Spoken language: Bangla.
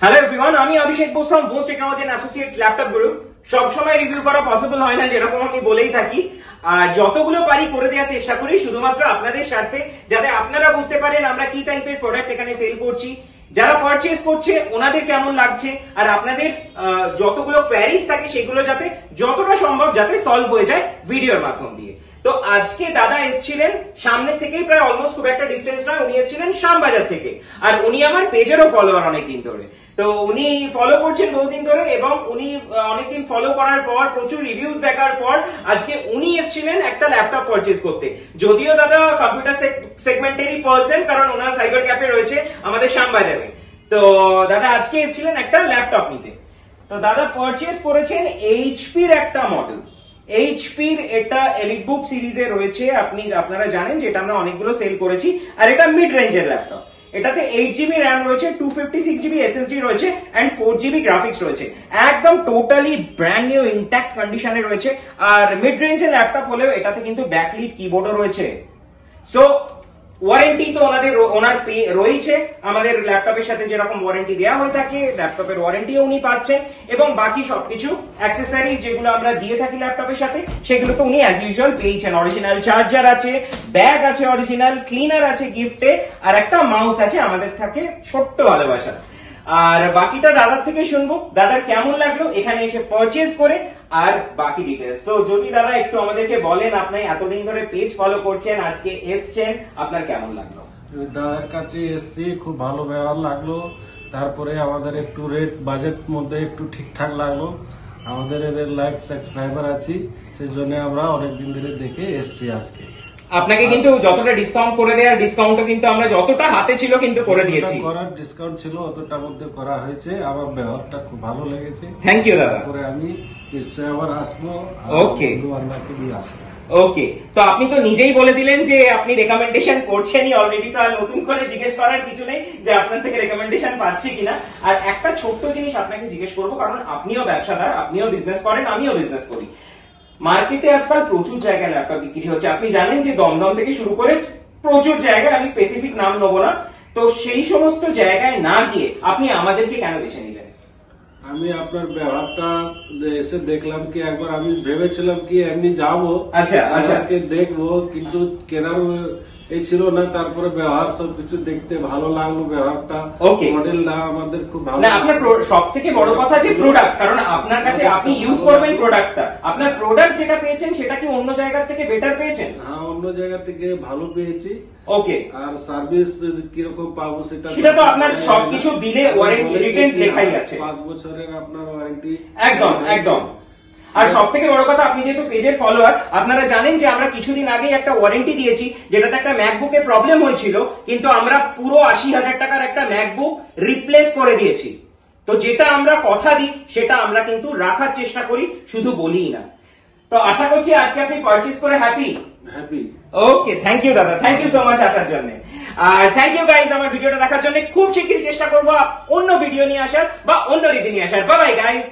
হ্যালো এভরিওয়ান, আমি Abhishek Bose from Bose technology and associates laptop group. সবসময় রিভিউ করা পসিবল হয় না, যেরকম আমি বলেই থাকি, আর যতগুলো পারি করে দেওয়ার চেষ্টা করি শুধুমাত্র আপনাদের স্বার্থে, যাতে আপনারা বুঝতে পারেন আমরা কি টাইপের প্রোডাক্ট এখানে সেল করছি, যারা পারচেজ করছে ওনাদের কেমন লাগছে, আর আপনাদের যতগুলো কোয়ারিজ থাকে সেগুলো যাতে যতটা সম্ভব যাতে সলভ হয়ে যায় ভিডিওর মাধ্যম দিয়ে। তো আজকে দাদা এসেছিলেন সামনের থেকেই, প্রায় অলমোস্ট খুব একটা ডিস্টেন্স নয়, উনি এসেছিলেন শ্যামবাজার থেকে। আর উনি আমার পেজেরও ফলোয়ার অনেকদিন ধরে, তো উনি ফলো করছেন বহুদিন ধরে, এবং উনি অনেকদিন ফলো করার পর প্রচুর রিভিউজ দেখার পর আজকে উনি এসেছিলেন একটা ল্যাপটপ পারচেজ করতে। যদিও দাদা কম্পিউটার সেগমেন্টেরই পার্সন, কারণ ওনার সাইবার ক্যাফে রয়েছে আমাদের শ্যামবাজারে। তো দাদা আজকে এসেছিলেন একটা ল্যাপটপ নিতে। তো দাদা পারচেজ করেছেন এইচপির একটা মডেল। এইচপির এটা এলিটবুক সিরিজে রয়েছে, আপনারা জানেন যে এটা আমরা অনেকগুলো সেল করেছি, আর এটা মিড রেঞ্জের ল্যাপটপ। এটাতে 8GB র্যাম রয়েছে, 256GB SSD রয়েছে, এন্ড 4GB গ্রাফিক্স রয়েছে। একদম টোটালি ব্র্যান্ড নিউ ইনট্যাক্ট কন্ডিশনে রয়েছে। আর মিড রেঞ্জের ল্যাপটপ হলেও এটাতে কিন্তু ব্যাকলিট কিবোর্ডও রয়েছে। সো ওয়ারেন্টি তো ওনার রয়েছে, আমাদের ল্যাপটপের সাথে যেরকম ওয়ারেন্টি দেওয়া হয়ে থাকে ল্যাপটপের ওয়ারেন্টিও উনি পাচ্ছেন, এবং বাকি সবকিছু অ্যাক্সেসরিজ যেগুলো আমরা দিয়ে থাকি ল্যাপটপের সাথে সেগুলো তো উনি অ্যাজ ইউজুয়াল পেয়েছেন। অরিজিনাল চার্জার আছে, ব্যাগ আছে, অরিজিনাল ক্লিনার আছে গিফটে, আর একটা মাউস আছে আমাদের থাকে ছোট্ট ভালোবাসা। আর বাকিটা দাদার থেকে শুনবো, দাদার কেমন লাগলো এখানে এসে পারচেজ করে, আর বাকি ডিটেলস। তো যদি দাদা একটু আমাদেরকে বলেন, আপনি এতদিন ধরে পেজ ফলো করছেন, আজকে এসছেন, আপনার কেমন লাগলো? দাদার কাছে এসছি, খুব ভালো ব্যবহার লাগলো। তারপরে আমাদের একটু রেট বাজেট মধ্যে একটু ঠিকঠাক লাগলো। আমাদের এদের লাইক সাবস্ক্রাইবার আছি, সেই জন্য আমরা অনেকদিন ধরে দেখে এসছি আজকে। আপনাকে কিন্তু যতটা ডিসকাউন্ট করে দেওয়ার ডিসকাউন্টও কিন্তু আমরা যতটা হাতে ছিল কিন্তু করে দিয়েছি। করার ডিসকাউন্ট ছিল অতটার মধ্যে করা হয়েছে। আমার ব্যবহারটা খুব ভালো লেগেছে। থ্যাংক ইউ দাদা। পরে আমি নিশ্চয়ই আবার আসবো। ওকে নিয়ে আসবো। ওকে, তো আপনি তো নিজেই বলে দিলেন যে আপনি রেকমেন্ডেশন করছেনই অলরেডি, তো আর নতুন করে জিজ্ঞেস করার কিছু নেই যে আপনার থেকে রেকমেন্ডেশন পাচ্ছি কিনা। আর একটা ছোট্ট জিনিস আপনাকে জিজ্ঞেস করবো, কারণ আপনিও ব্যবসাদার, আপনিও বিজনেস করেন, আমিও বিজনেস করি। মার্কেটে আজকাল প্রচুর জায়গায় ল্যাপটপ বিক্রি হচ্ছে, আপনি জানেন যে দমদম থেকে শুরু করে প্রচুর জায়গায়, আমি স্পেসিফিক নাম নেবো না। তো সেই সমস্ত জায়গায় না গিয়ে আপনি আমাদেরকে কেন বেছে নিলেন? আমি আপনার ব্যবহারটা এসে দেখলাম কি, একবার আমি ভেবেছিলাম কি এমনি যাবো, আচ্ছা দেখবো, কিন্তু কেনার এই ছিল না। তারপরে ব্যবহার সবকিছু দেখতে ভালো লাগলো, ব্যবহারটা মডেলটা আমাদের খুব ভালো। না, আপনার সব থেকে বড় কথা যে প্রোডাক্ট, কারণ আপনার কাছে আপনি ইউজ করবেন প্রোডাক্টটা, আপনার প্রোডাক্ট যেটা পেয়েছেন সেটা কি অন্য জায়গা থেকে বেটার পেয়েছেন? হ্যাঁ, অন্য জায়গা থেকে ভালো পেয়েছি। ওকে, আর সার্ভিস কিরকম পাবো সেটা তো আপনার সবকিছু দিলে ওয়ারেন্টি রিটেন লেখাই আছে, 5 বছরের আপনার ওয়ারেন্টি। একদম একদম। আর সব থেকে বড় কথা, আপনি যেহেতু পেজের ফলোয়ার, আপনারা জানেন যে আমরা কিছুদিন আগেই একটা ওয়ারেন্টি দিয়েছি, যেটাতে একটা ম্যাকবুকে প্রবলেম হয়েছিল, কিন্তু আমরা পুরো 80,000 টাকার একটা ম্যাকবুক রিপ্লেস করে দিয়েছি। তো যেটা আমরা কথা দিই সেটা আমরা কিন্তু রাখার চেষ্টা করি, শুধু বলিই না। তো আশা করছি আজকে আপনি পারচেজ করে হ্যাপি। ওকে, থ্যাংক ইউ দাদা, থ্যাংক ইউ সো মাচ আসার জন্য। আর থ্যাংক ইউ গাইজ আমার ভিডিওটা দেখার জন্য। খুব শিগগিরই চেষ্টা করবো অন্য ভিডিও নিয়ে আসার বা অন্য রীতি নিয়ে আসার। Bye bye guys.